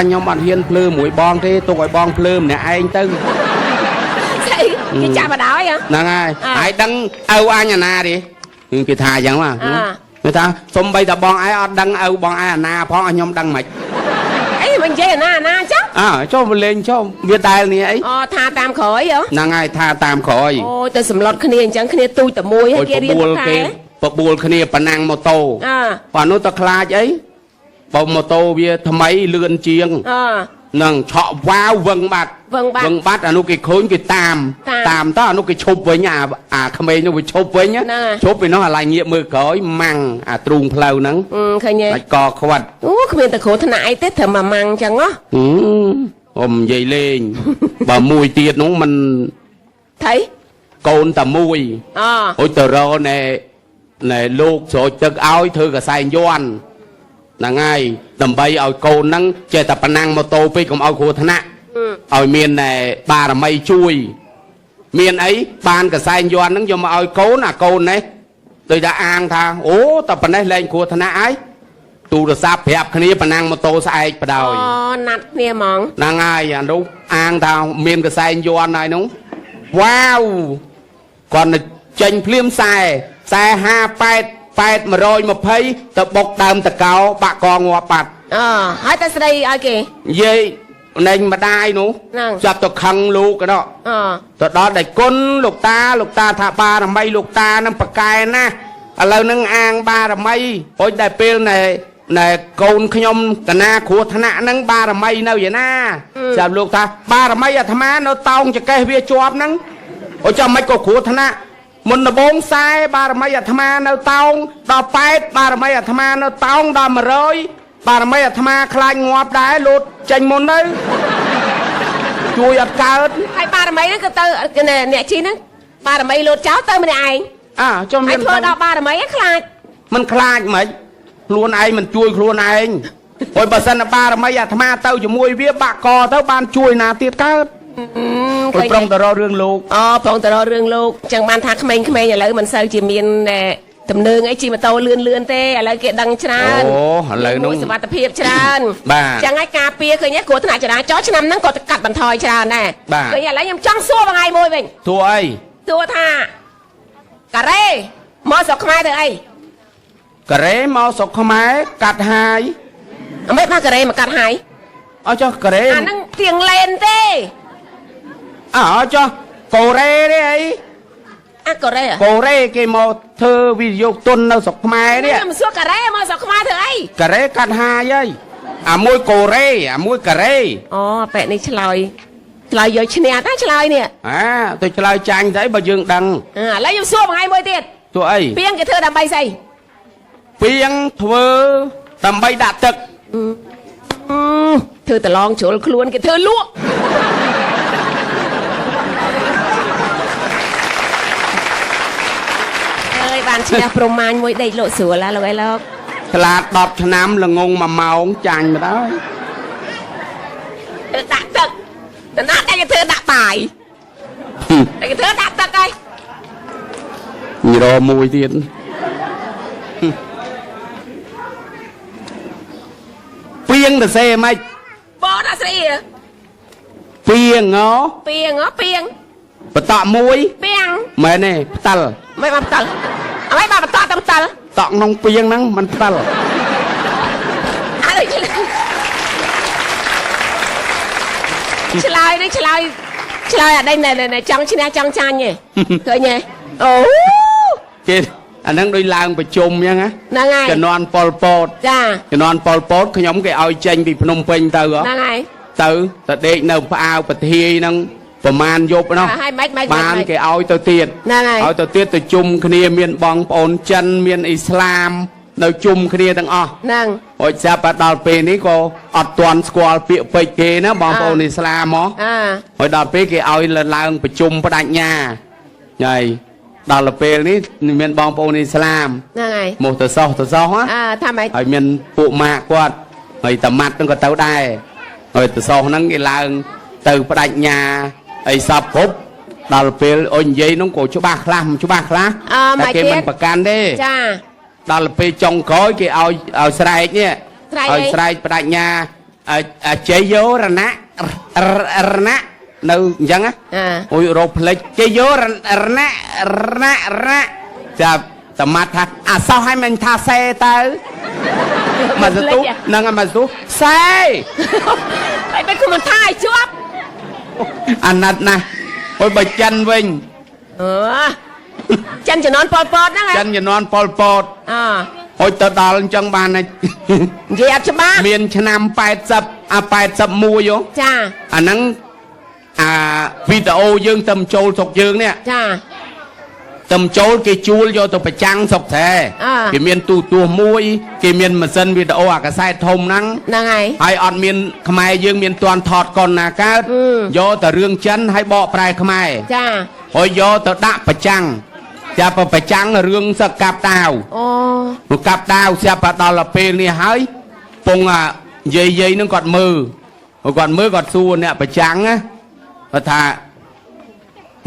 nhóm bạn hiên plơ mũi bong thế tôi gọi bong plơ nè anh tư cái cha bà đói hả nè ai ai đăng âu ai nhà na đi cái thà chẳng mà người ta xong bây giờ bong ai đăng âu bong ai na phó nhóm đăng mạch ấy mình chơi na chắc cho lên cho việt tài này ấy tha tam khỏi vậy nè ai tha tam khỏi ôi tôi sầm lọt khné chẳng khné tôi tầm môi hay kia đi buồn khné bản năng mô tô và nó ta khai ấy bộ mô tô bia thầm ấy lươn chiêng nâng chọ vào vâng bát nó cái khối cái tam đó nó cái chụp với nhà không ấy nó bị chụp với nhá chụp với nó là nhiệm mưa cõi măng trùng phèo nắng khơi nhé co khoặt không biết ta khổ thân ai tết thầm mà măng chẳng á dậy lên bà mùi tiệt nó mình thấy côn tầm mùi ôi tờ rô này này luộc rồi chân áo thư cả sai doan là ngay tầm bay ở côn nắng chơi tập năng mô tô phi cũng ao khổ thân ạ ở miền này bà là mây chui miền ấy ban cả sai doan nắng cho mà ở cố là côn đấy tôi đã an tha tập này lên khổ thân ạ ấy tu được sắp hẹp khi bà năng mô tô sai bà đòi nặt nè mong là ngay đúng an tha miền cả sai doan này đúng wow còn tranh phim sai ha pet mà rồi mà thấy tập bọc đầm tập cao bạc con ngọt bạc hai ta đây ai kì vậy nên mà đai nữa chặt tập khăng lu cái đó tập đó để côn lục ta thả ba là mây lục ta nó bạc cài na lâu nâng an ba là mây ôi đại pil này này côn nhom cả na của thằng nã nâng ba là mây đâu vậy na chặt lục ta ba là mây thằng má nó tông cho cái bia chọp nâng ôi cho mấy cô của thằng nã mình là bốn sai ba là mấy thằng ma nó tông đo pet ba là mấy thằng ma nó tông đo mà rồi ba là mấy thằng ma khai ngọt đá lụt tranh môn đấy chui ập cao hai ba là mấy nó từ cái nè chi nó ba là mấy lụt cháu tới mình anh cho mình thôi đo ba là mấy khai mình khai mấy luôn anh mình chui luôn anh ôi bà sân là ba là mấy thằng ma tao chỉ môi vía bạc cò tao ban chui nào tiết cao tôi phong tờ ro rương lục phong tờ ro rương lục chẳng ban thác khmênh là lấy mình sao chỉ miền tầm nương ấy chỉ mà tàu lươn tê là kiện đằng tràn lấy nó sự tập hiệp tràn chẳng ai cà pia khơi nhét của thằng nào chả chó cho năm nắng còn cắt bàn thòi tràn nè khơi nhà lấy em trăng xua vào ngày môi mình thua ai thua tha cà rê mò sọc khmai từ ai cà rê mò sọc khmai cắt hai mấy ba cà rê mà cắt hai cho cà rê năng tiếng lên tê cho cổ rê đấy ấy cổ rê à cổ rê cái một thơ video tuần đâu sọc mai đấy mà xua cà rê mà sọc mai thử ấy cà rê cắt hai ấy môi cổ rê môi cà rê vẹn này chơi giờ chơi nè ta chơi nè tôi chơi tranh thấy bà dương đằng lấy em xua bằng hai mươi tiền tôi ấy piêng cái thơ đầm bay say piêng thơ đầm bay đạt thực thơ tờ long chỗ luôn cái thơ lụa bạn chỉ là prom man môi đầy lộ sủa là cái lo là đọt năm là ngon mà màu chành mà đó đã thực nó đây cái thơ đã bài cái thơ đã thực đây nhiều đồ mùi tiền piêng là xe mày bó đã xe piêng ngó piêng bà tọ mũi piêng mẹ này tal mấy bà tal mấy bà tal tọ nông piêng nắng mình tal chơi ở đây này trong chan nhỉ cười nhỉ kì anh đang đôi lang bị chùm nha á cái non Pol Pot cái non Pol Pot cái nhóm cái oi chanh bị Phnom Penh từ đó từ ta đệ nào phao bật thi năngประมาณยบเนาะบ้านแกเอาตัวเตียนเอาตัวเตียนตัวจุ่มคณีเมียนบองปอนจันเมียนอิสลามเราจุ่มคณีตั้งอ๋อโอ้ยจะปัดดาวเปนี้ก็อัดตวนสกอลเปียไปเกนะบองปอนอิสลามอ๋อโอ้ยดาวเปแกเอาลางไปจุ่มประดัญญาไงดาวเปนี้เมียนบองปอนอิสลามหมดตัวซอฮะทำไมไอ้เมียนปุมากกว่าไอ้ตะมัดต้องก็เต้าได้ไอ้ตัวซอนั่งไอ้ลางtừประดัญญาไอ้สับพบดาวเปลโอนยัยน้องโกชุบาคลามแต่เกมันประกันได้ดาวเปลจงก้อยเกี่ยวเอาสไลด์เนี่ยเอาสไลด์ประดัญญา ជ័យយោរណៈរណៈនៅអញ្ចឹងណាអូយរកផ្លេចជ័យយោរណៈរណៈចាប់តមាត់ថាអាសោះឲ្យមិនថាសេទៅមកសទុនឹងមកសទុសេហើយពេលគុំថាឲ្យជាប់អាណិតណាស់អូយបើចិនវិញចិនជំនាន់ប៉ុលពតហ្នឹងចិនជំនាន់ប៉ុលពតអូយទៅដល់អញ្ចឹងបាននិយាយអត់ច្បាស់មានឆ្នាំ81ចាអាហ្នឹងវីដេអូយើងទៅចូលស្រុកយើងនេះចាទៅចូលគេជួលយកទៅប្រចាំងស្រុកត្រែគេមានទូទួសមួយគេមានម៉ាស៊ីនវីដេអូអាកាសែតធំហ្នឹងហើយអត់មានខ្មែរយើងមានទាន់ថតកុនណាកើតយកតែរឿងចិនហើយបកប្រែខ្មែរចាហើយយកទៅដាក់ប្រចាំងចាប់ប្រចាំងរឿងសឹកកាប់តាវអូកាប់តាវស្រាប់ដល់ពេលនេះហើយពងយាយហ្នឹងគាត់មើលគាត់សួរអ្នកប្រចាំងណាគាត់ថា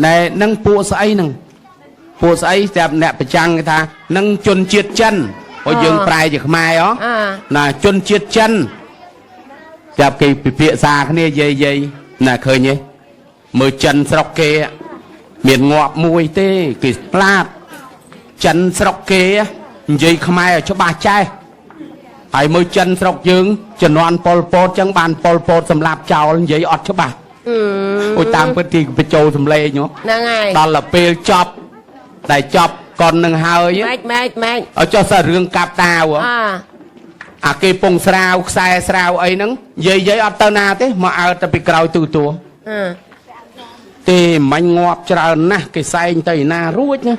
ណែនឹងពួកស្អីហ្នឹងពួកស្អីចាប់អ្នកប្រចាំងគេថានឹងជនជាតិចិនហើយយើងប្រែជាខ្មែរណាជនជាតិចិនចាប់គេពិភាក្សាគ្នាយាយណាឃើញទេមើលចិនស្រុកគេមានងាប់មួយទេគេផ្លាតចិនស្រុកគេនិយាយខ្មែរច្បាស់ចេះហើយមើលចិនស្រុកយើងជំនាន់ប៉ុលពតចឹងបានប៉ុលពតសម្លាប់ចោលនិយាយអត់ច្បាស់អូយតាមពិតទីបញ្ចូលសម្លេងហ្នឹងហើយដល់ពេលចប់តែចប់កុននឹងហើយម៉េចឲ្យចុះសើរឿងកាប់តាវអាគេពងស្រាវខ្សែស្រាវអីហ្នឹងយាយអត់ទៅណាទេមកអើទៅពីក្រោយទូទួទេមិញងាប់ច្រើនណាស់គេសែងទៅណារួចណា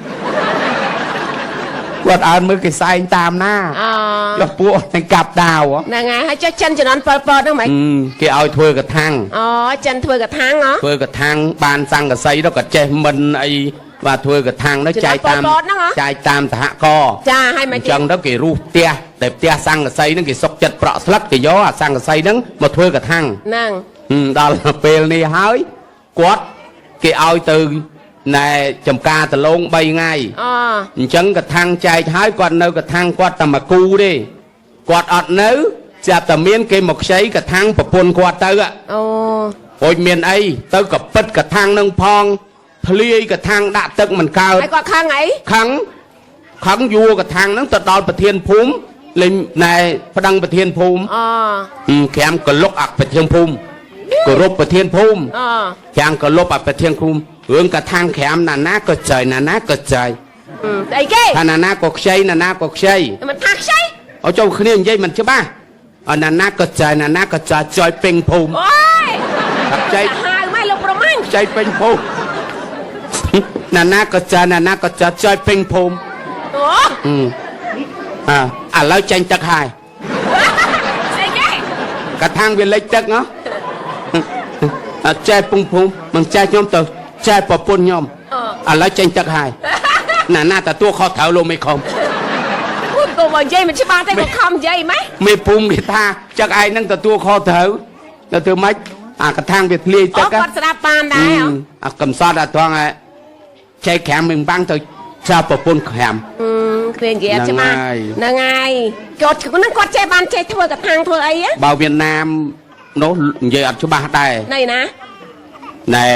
គាត់អើមើលគេសែងតាមណាចុះពួកតែកាប់ដាវហ្នឹងហើយហើយចុះចិនជំនាន់ប៉ុលពតហ្នឹងមិនគេឲ្យធ្វើកថាំងចិនធ្វើកថាំងធ្វើកថាំងបានសង្កសីទៅក៏ចេះមិនអីបាទធ្វើកថាំងនោះចែកតាមសហគរចាឲ្យមកអញ្ចឹងទៅគេរុះផ្ទះតែផ្ទះសង្កសីហ្នឹងគេសុកចិត្តប្រក់ស្លឹកគេយកអាសង្កសីហ្នឹងមកធ្វើកថាំងហ្នឹងដល់ពេលនេះហើយគាត់គេឲ្យទៅណែចំការដលង3ថ្ងៃអញ្ចឹងកថាំងចែកហើយគាត់នៅកថាំងគាត់តែមកគូទេគាត់អត់នៅចាប់តែមានគេមកខ្ចីកថាំងប្រពន្ធគាត់ទៅរួចមានអីទៅក៏ពិតកថាំងនឹងផងធ្លាយកថាំងដាក់ទឹកមិនកើតហើយគាត់ខឹងអីខឹងយួរកថាំងហ្នឹងទៅដល់ប្រធានភូមិលេងណែប្តឹងប្រធានភូមិក្រាំកលុកអប្រធានភូមិគោរពប្រធានភូមិក្រាំកលុបអប្រធានភូមិរឿងកថាំងក្រាំណាក៏ចាយណាក៏ចាយស្អីគេថាណាក៏ខ្ចីណាក៏ខ្ចីមិនថាខ្ចីឲ្យចូលគ្នានិយាយមិនច្បាស់ណាក៏ចាយណាក៏ចាយចយពេញភូមិអូយខ្ចីហៅមកលោកប្រមាញ់ខ្ចីពេញភូមិណាក៏ចាយណាក៏ចាយចយពេញភូមិឥឡូវចាញ់ទឹកហើយស្អីគេកថាំងវាលិចទឹកហ៎ចែកពងភូមិមិនចែកខ្ញុំទៅចែកប្រពន្ធខ្ញុំឥឡូវចេញទឹកហើយណាទទួលខុសត្រូវលោកមេខំគូមកនិយាយមិនច្បាស់ទេមកខំនិយាយម៉េចមេភូមិគេថាចឹកឯងនឹងទទួលខុសត្រូវទៅធ្វើម៉េចអាកថាំងវាធ្លាយទឹកគាត់ស្ដាប់បានដែរអាកំសត់អាត្រង់ឯចែកក្រាមមិនបាំងទៅចោលប្រពន្ធក្រាមគ្នានិយាយអត់ច្បាស់ហ្នឹងហើយគាត់នឹងគាត់ចេះបានចេះធ្វើកថាំងធ្វើអីបើវៀតណាមនោះនិយាយអត់ច្បាស់ដែរណៃណាណែ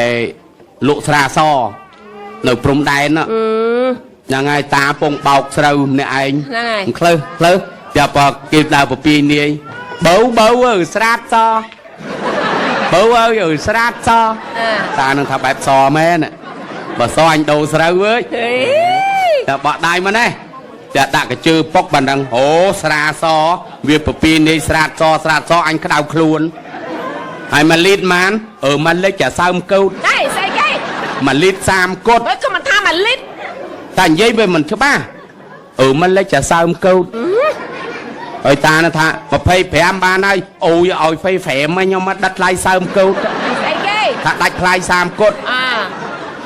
លក់ស្រាសនៅព្រំដែនហ្នឹងហើយតាពងបោកស្រូវម្នាក់ឯងក្លើចាប់គេដើរពពីនាយបើស្រាតសបើស្រាតសតានឹងថាបែបសមែនបើសអញដូរស្រូវអើយតែបក់ដៃមកណែតែដាក់កញ្ជើពុកបណ្ដឹងអូស្រាសវាពពីនាយស្រាតសអញក្តៅខ្លួនហើយ1លីត្រម៉ាន1លីត្រចាសើមកោតហេស្អីគេ1លីត្រ30កុដបើក៏មិនថា1លីត្រតែនិយាយវាមិនច្បាស់1លីត្រចាសើមកោតហើយតានោះថា25បានហើយអូយឲ្យ25មកខ្ញុំមកដាច់ថ្លៃសើមកោតស្អីគេថាដាច់ថ្លៃ30កុដ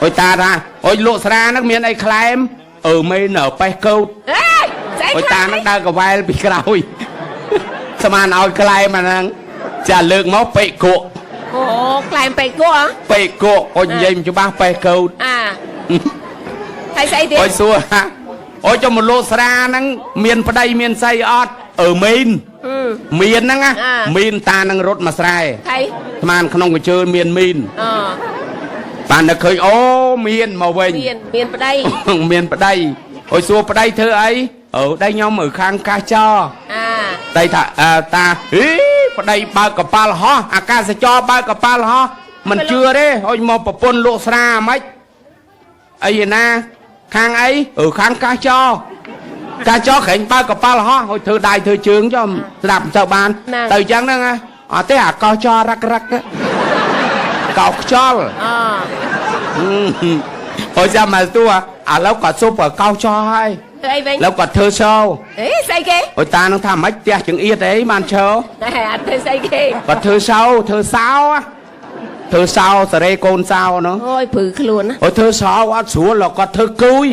ហើយតាថាអូយលក់ស្រាហ្នឹងមានអីក្លែមមែននៅប៉េះកោតហើយតាហ្នឹងដើរកវែលពីក្រោយស្មានឲ្យក្លែមអាហ្នឹងចាលើកមកពេកគក់អូក្លែងពេកគក់ពេកគក់អូនិយាយមិនច្បាស់ពេះកោតហើយស្អីទៀតអូសួរអូចុះមកលោស្រាហ្នឹងមានប្តីមានស្អីអត់មែន មានហ្នឹងណាមានតានឹងរត់មកស្រែស្មានក្នុងកញ្ជើមានមីនបានតែឃើញអូមានមកវិញមានប្តីមានប្តីអុយសួរប្តីធ្វើអីដៃខ្ញុំởខាងកាសចរដៃថាតាប្តីបើកកប៉ាល់ហោះអាកាសចរបើកកប៉ាល់ហោះមិនជឿទេអុយមកប្រពន្ធលក់ស្រាហ្មងអីណាខាងអីខាងកាសចរក្រែងបើកកប៉ាល់ហោះអុយធ្វើដៃធ្វើជើងចុះស្ដាប់ទៅបានទៅអញ្ចឹងហ្នឹងអត់ទេអាកោចររឹកកោខ្យល់អុយចាំមកទួឥឡូវគាត់ស៊ុបកោចរហើយអីវិញแล้วគាត់ធ្វើឈោស្អីគេអុយតានឹងថាមិនផ្ទះចង្អៀតអីបានឈោអត់ធ្វើស្អីគេគាត់ធ្វើសោធ្វើសោសារ៉េកូនសោនោះអូយព្រឺខ្លួនណាអូធ្វើសោអត់ស្រួលគាត់ធ្វើគួយ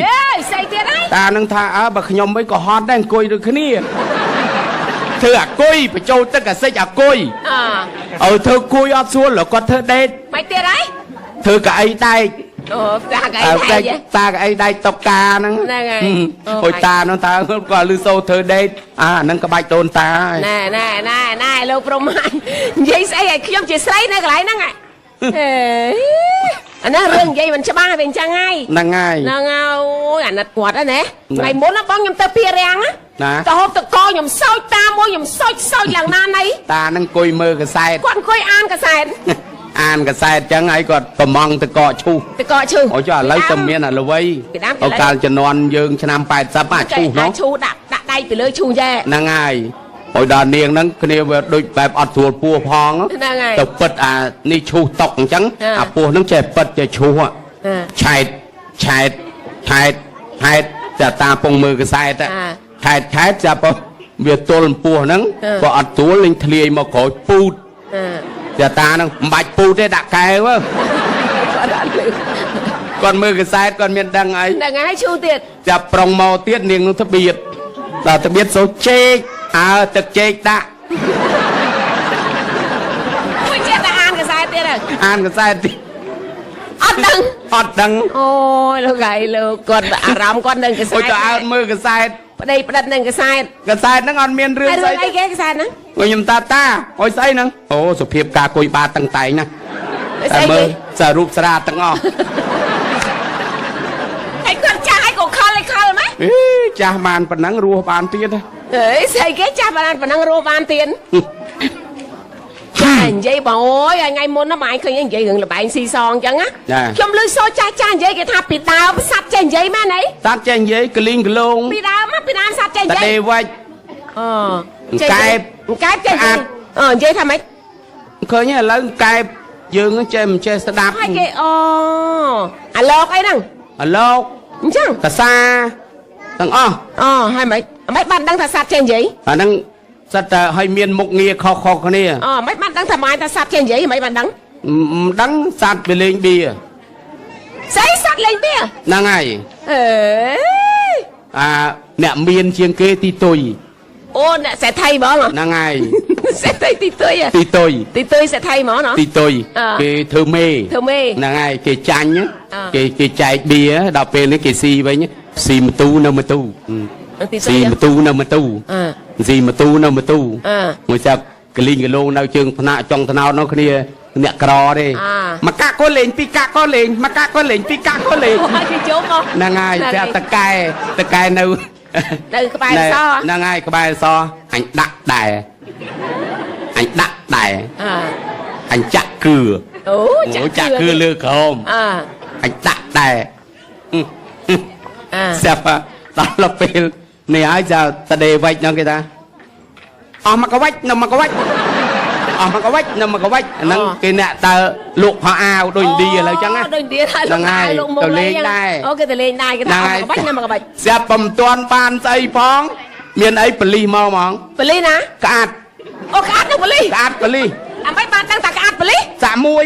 ស្អីទៀតហើយតានឹងថាបើខ្ញុំវិញក៏ហត់ដែរអង្គុយដូចគ្នាធ្វើអាគុយបញ្ចូលទឹកអាសិចអាគុយធ្វើគួយអត់ស្រួលគាត់ធ្វើដេតមិនទៀតហើយធ្វើកៅអីដែកតាកៅអីដែកតុកកាហ្នឹងអុយតានោះតើគាត់លឺសូធ្វើដេតហ្នឹងក្បាច់ដូនតាហើយណែលោកប្រមាណនិយាយស្អីឲ្យខ្ញុំជាស្រីនៅកន្លែងហ្នឹងអានេះរឿងនិយាយមិនច្បាស់វាអញ្ចឹងហើយហ្នឹងហើយអូយអាណិតគាត់ណាថ្ងៃមុនណាបងខ្ញុំទៅពីរាំងណាទៅហូបតកខ្ញុំសោចតាមួយខ្ញុំសោចឡើងណាណៃតានឹងអង្គុយមើលកសែតគាត់អង្គុយអានកសែតអានកសែតចឹងហើយគាត់កំងតកឈូសអូចុះឥឡូវទៅមានអាល្វីអូកាលជំនាន់យើងឆ្នាំ80អាឈូសនោះឈូសដាក់ដៃពីលើឈូសយ៉ែហ្នឹងហើយអុយដល់នាងហ្នឹងគ្នាវាដូចបែបអត់ស្រួលពោះផងទៅពិតអានេះឈូសតុកអញ្ចឹងអាពោះហ្នឹងចេះពិតចេះឈូសឆែតចាតាពងមើលកសែតឆែតចាប់វាទល់ពោះហ្នឹងក៏អត់ស្រួលលេងធ្លាយមកក្រោយពូតចាតាហ្នឹងមិនបាច់ពូទេដាក់កែវគាត់មើលកសែតគាត់មានដឹងហើយឈូសទៀតចាប់ប្រុងមកទៀតនាងនោះត្បៀតដល់ត្បៀតសូជេកទឹកចេកដាក់មួយចេះតែអានកសែតទៀតអានកសែតទៀតអត់ដឹងអូយលោកហើយលោកគាត់អារម្មណ៍គាត់នឹងកសែតអូយទៅអើតមើលកសែតប្តីផ្ដិតនឹងកសែតហ្នឹងអត់មានរឿងស្អីគេកសែតហ្នឹងខ្ញុំតាអុយស្អីហ្នឹងអូសុភាពការគួយបាតតឹងតែងណាតែមើលសាររូបស្រាទាំងអស់ហើយគាត់ចាស់ហើយក៏ខលម៉េចចាស់បានប៉ុណ្ណឹងរស់បានទៀតស្អីគេចាស់បានប៉ុណ្ណឹងរស់បានទៀតចានិយាយបងអូយថ្ងៃមុនណាបងឯងឃើញនិយាយរឿងលបែងស៊ីសងអញ្ចឹងណាខ្ញុំឮសូចាស់និយាយគេថាពីដើមសัตว์ចេះនិយាយមែនអីសัตว์ចេះនិយាយកលីងកលងពីដើមសัตว์ចេះនិយាយតេវិចកែបចេះនិយាយថាម៉េចឃើញឥឡូវកែបយើងចេះមិនចេះស្ដាប់ហើយគេអាលោកអីហ្នឹងអាលោកអញ្ចឹងកាសាទាំងអស់ហើយមិនបានដឹងថាសัตว์ចេះនិយាយអាហ្នឹងសត្វតែឲ្យមានមុខងារខុសគ្នាមិនបានដឹងថាម៉ែថាសត្វចេះនិយាយមិនបានដឹងដឹងសត្វវាលេងបៀស្អីសត្វលេងបៀហ្នឹងហើយអ្នកមានជាងគេទីទុយអូអ្នកសេដ្ឋីហ្មងហ្នឹងហើយសេដ្ឋីទីទុយសេដ្ឋីហ្មងណាទីទុយគេធ្វើមេហ្នឹងហើយគេចាញ់គេចែកបៀដល់ពេលនេះគេស៊ីវិញស៊ីមទូនៅមទូស៊ីមទូនៅមទូមួយចាប់កលីងកលងនៅជើងថ្នាក់ចុងថ្នោតនោះគ្នាអ្នកក្រទេមកកាក់ក៏លេងពីរកាក់ក៏លេងមកកាក់ក៏លេងពីរកាក់ក៏លេងគេជុំហ្នឹងហើយតែតកែនៅក្បែរសហ្នឹងហើយក្បែរសអញដាក់ដែរអញចាក់គឺចាក់គឺលើក្រោមអញដាក់ដែរស្រាប់ដល់ពេលនេះហើយចាតដេវិចហ្នឹងគេថាអស់មកកវិចនៅមកកវិចហ្នឹងគេអ្នកតើលក់ផោអាវដូចឥណ្ឌាឥឡូវចឹងណាដូចឥណ្ឌាហ្នឹងហើយទៅលេងដែរគេទៅលេងដែរគេថាមកកវិចនៅមកកវិចស្រាប់បំទាន់បានស្អីផងមានអីប៉លីសមកហ្មងប៉លីសណាក្អាត់ក្អាត់នឹងប៉លីសអាមិនបានដឹងថាក្អាត់ប៉លីសសាក់មួយ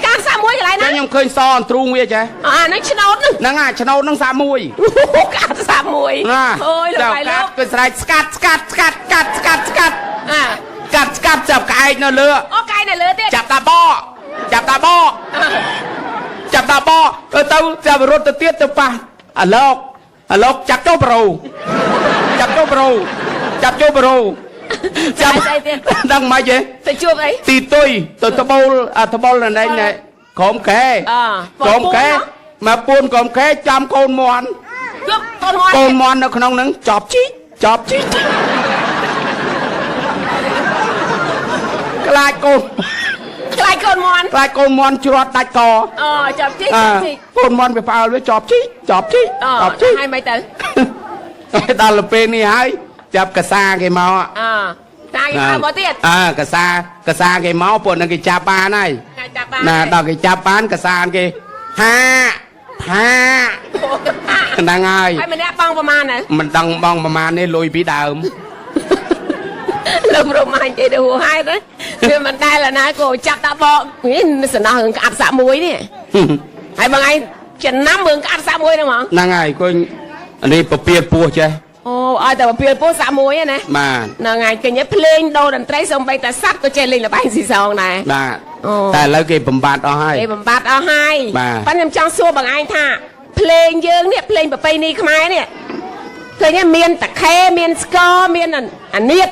ការសាក់មួយកន្លែងណាខ្ញុំឃើញសអន្ទ្រូងវាចាហ្នឹងឆ្នោតហ្នឹងឆ្នោតហ្នឹងសាក់មួយក្អាត់សាក់មួយអូយលោកហើយលោកគឺស្រែកស្កាត់ចាប់ក្អែកនៅលើក្អែកនៅលើទៀតចាប់តាបទៅចាប់រត់ទៅទៀតទៅប៉ះអាលោកចាប់ចូលប្រូ ចាំដឹងមកទេទៅជួបអីទីទុយទៅត្បូលត្បូលណែនេះក្រុមកែក្រុមកែមកពួនកក្រុមកែចាំកូនមន់ជួបកូនមន់នៅក្នុងហ្នឹងចប់ជីខ្លាចកូនមន់ច្រត់ដាច់កចប់ជីកូនមន់វាផ្អើលវាចប់ជីហើយមិនទៅដល់ទៅពេលនេះហើយចាប់កសាគេមកតាគេមកទៀតកសាគេមកពួកនឹងគេចាប់បានហើយណាដល់គេចាប់បានកសាគេហាហ្នឹងហើយម្នាក់បងប្រមាណមិនដឹងបងប្រមាណនេះលុយពីដើមលោកប្រមាណទេទៅហើយណាវាមិនដែលណាក៏ចាប់ដាក់បកសំណោះរឿងក្អាត់សាក់មួយនេះហើយបងឯងចំណាំរឿងក្អាត់សាក់មួយហ្នឹងហ្មងហ្នឹងហើយគួយនេះពពៀលពោះចេះអូឲ្យតែពពៀលពោះសាក់មួយណាបាទហ្នឹងហើយឃើញភ្លេងដូរតន្ត្រីសំបីតែសัตว์ក៏ចេះលេងល្បែងស៊ីសងដែរបាទតែឥឡូវគេបំបត្តិអស់ហើយប៉ុន្តែខ្ញុំចង់សួរបងឯងថាភ្លេងយើងនេះភ្លេងប្រពៃណីខ្មែរនេះឃើញមានតាខេមានស្គរមានអានៀត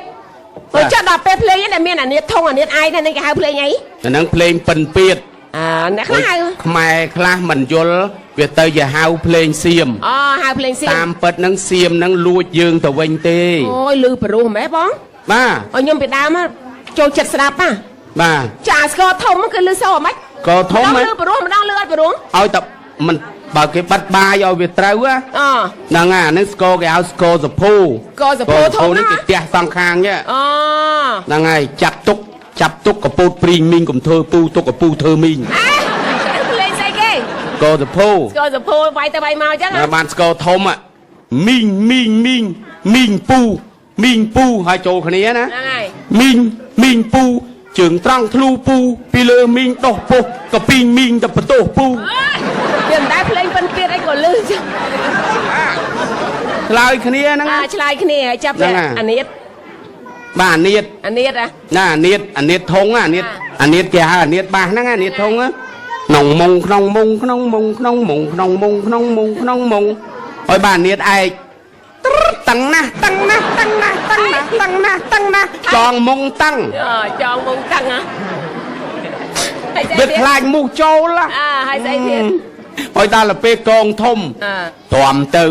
ទៅចាត់ដល់ពេលភ្លេងនេះមានអានៀតធំអានៀតឯងនេះគេហៅភ្លេងអីហ្នឹងភ្លេងពិនពៀតអ្នកខ្លះខ្មែរខ្លះមិនយល់វាទៅជាហៅភ្លេងសៀមហៅភ្លេងសៀមតាមពិតហ្នឹងសៀមហ្នឹងលួចយើងទៅវិញទេអូយលឺព្រោះម៉េះបងបាទខ្ញុំពីដើមចូលចិត្តស្ដាប់បាទចាស្គរធំគឺលឺសូហ្មងក៏ធំលឺព្រោះម្ដងលឺអត់ព្រោះឲ្យតែមិនបើគេបាត់បាយឲ្យវាត្រូវហ្នឹងហ្នឹងស្គរគេហៅស្គរសភូធំហ្នឹងគេផ្ទះសងខាងហ្នឹងហើយចាប់ទុកកពូតព្រីងមីងកុំធ្វើពូទុកកពូធ្វើមីងភ្លេងស្អីគេស្គរសភូវាយទៅវាយមកអញ្ចឹងបានស្គរធំមីងពូហើយចូលគ្នាណាហ្នឹងហើយមីងពូជើងត្រង់ធ្លូពូពីលើមីងដោះពុះកពីងមីងទៅបន្ទោសពូយើងតែភ្លេងពិនពៀតអីក៏លឺចឹងឆ្លើយគ្នាហ្នឹងឆ្លើយគ្នាហើយចាប់អានៀតបាទអានៀតណាអានៀតធុងអានៀតគេហៅអានៀតបាសហ្នឹងអានៀតធុងក្នុងមុងហើយបាទអានៀតឯកតឹងណាស់ចងមុងតឹងវាខ្លាចមូសចូលហើយស្អីទៀតហើយដល់ទៅពេលកងធំទ្រាំទៅ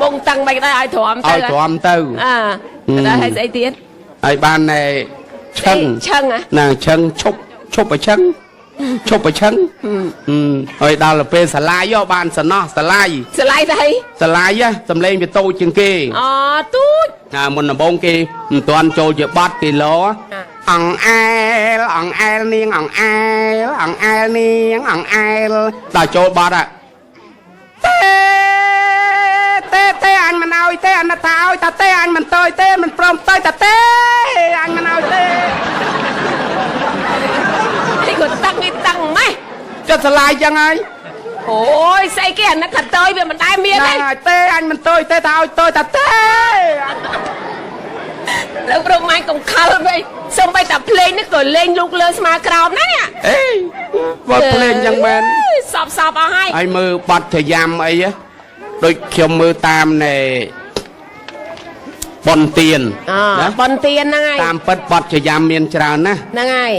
មុងតឹងមិនដែរឲ្យទ្រាំទៅដល់ហើយស្អីទៀតហើយបានឈឹងណាឈឹងឈប់ឲ្យឈឹងហើយដល់ទៅពេលស្លាយបានសំណោះស្លាយទៅសំឡេងវាតូចជាងគេទូចមុនដំបូងគេមិនទាន់ចូលជាបត់គេលោអង្អែលនាងដល់ចូលបត់ទេអញមិនអោយទេអណិតថាអោយតាទេអញមិនតើយទេមិនព្រមទៅតាទេអញមិនអោយទេគាត់តាំងម៉េះចិត្តឆ្លាយចឹងហើយអូយស្អីគេអាណិតថាតើយវាមិនដែរមានទេអញមិនតើយទេថាឲ្យតើយតាទេលោកប្រមាញ់កុំខលវិញសូម្បីតែភ្លេងនេះក៏លេងលូកលើស្មាក្រោមណានេះអេបទភ្លេងចឹងមែនសពអស់ហើយមើលបទចយ៉ាំអីដូចខ្ញុំមើលតាមនៃបនទៀនហ្នឹងហើយតាមពិតបទចយ៉ាំមានច្រើនណាស់ហ្នឹងហើយ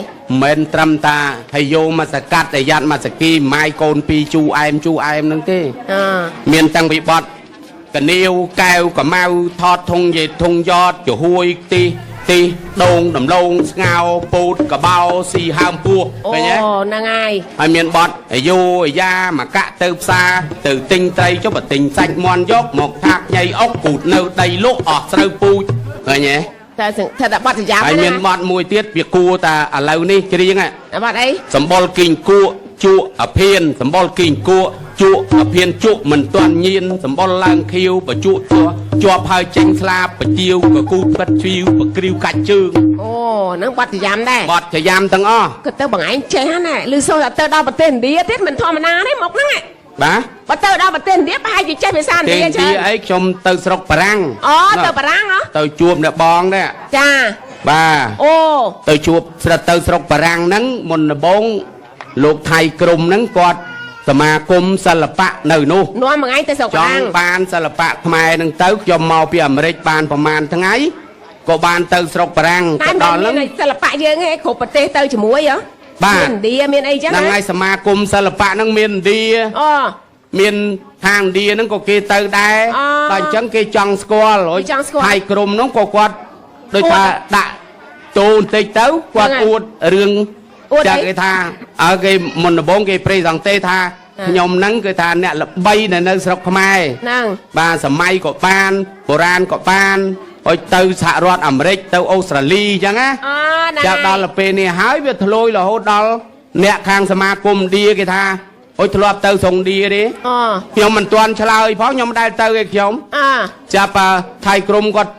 មិនត្រឹមតាហើយយកមកសកាត់តែយ៉ាត់មកសគីម៉ាយកូនពីរជូអែមហ្នឹងទេមានតាំងពីបទកនាវកែវកម៉ៅថតធុងយេធុងយ៉តចំហួយទីដូងដំឡូងស្ងោពូតកបោស៊ីហើមពោះឃើញទេហ្នឹងហើយមានបទអាយូអាយ៉ាមកកាក់ទៅផ្សារទៅទិញត្រីចុះបើទិញសាច់មន់យកមកថាកញ៉ៃអុកពូតនៅដីលក់អស់ស្រូវពូជឃើញទេតែបទចយ៉ាំហើយមានបទមួយទៀតវាគួរតាឥឡូវនេះច្រៀងបទអីសម្បុរគីងគួជក់អភិនសម្បុរគីងគួជក់អភិនជក់មិនទាន់ញៀនសម្បុរឡើងខៀវបជក់ជាប់ហើយចេញស្លាបបជាវក៏គូផ្លិតជ្រីវបក្រៀវកាច់ជើងហ្នឹងបទចយ៉ាំដែរបទចយ៉ាំទាំងអស់ក៏ទៅបងឯងចេះណាឮសូរតែទៅដល់ប្រទេសឥណ្ឌាទៀតមិនធម្មតាទេមកហ្នឹងបាទបើទៅដល់ប្រទេសឥណ្ឌាប្រហែលជាចេះភាសាឥណ្ឌាច្រើនទេអីខ្ញុំទៅស្រុកបារាំងទៅបារាំងទៅជួបអ្នកបងដែរចាបាទទៅជួបទៅស្រុកបារាំងហ្នឹងមុនដំបូងលោកថៃក្រុមហ្នឹងគាត់ សមាគមសិល្បៈនៅនោះ នាំមួយថ្ងៃទៅស្រុក ច បារាំ ង់ ង បានសិល្បៈខ្មែរនឹងទៅខ្ញុំមកពីអាមេរិកបានប្រហែលថ្ងៃក៏បានទៅស្រុកបារាំង តែ ទៅ មិន ដល់ មាន ហ្នឹង សិល្បៈយើងឯងគ្រប់ប្រទេសទៅជាមួយហ៎ បាទ មានឥណ្ឌាមានអីចឹង ហ្នឹងហើយសមាគមសិល្បៈហ្នឹងមានឥណ្ឌា អូ មានខាងឥណ្ឌាហ្នឹងក៏គេទៅដែរ អ ដល់អញ្ចឹងគេចង់ស្គាល់ គេចង់ស្គាល់ ហើយក្រុមហ្នឹងក៏គាត់ដូចថាដាក់តូនបន្តិចទៅគាត់ ហ្នឹងហើយ អួតរឿង អួតអី ចាគេថាគេមុនដំបូងគេប្រេសង់ទេថាខ្ញុំហ្នឹងគឺថាអ្នកល្បីនៅស្រុកខ្មែរ ហ្នឹង បាទសម័យក៏បានបុរាណក៏បានអុយទៅសហរដ្ឋអាមេរិកទៅអូស្ត្រាលីអញ្ចឹងណា អូណា ចាប់ដល់ទៅពេលនេះហើយវាធ្លុយរហូតដល់អ្នកខាងសមាគមឥណ្ឌាគេថាអុយធ្លាប់ទៅស្រុកឥណ្ឌាទេ អូ ខ្ញុំមិនទាន់ឆ្លើយផងខ្ញុំមិនដែលទៅឯខ្ញុំ អា ចាប់ថៃក្រុមគាត់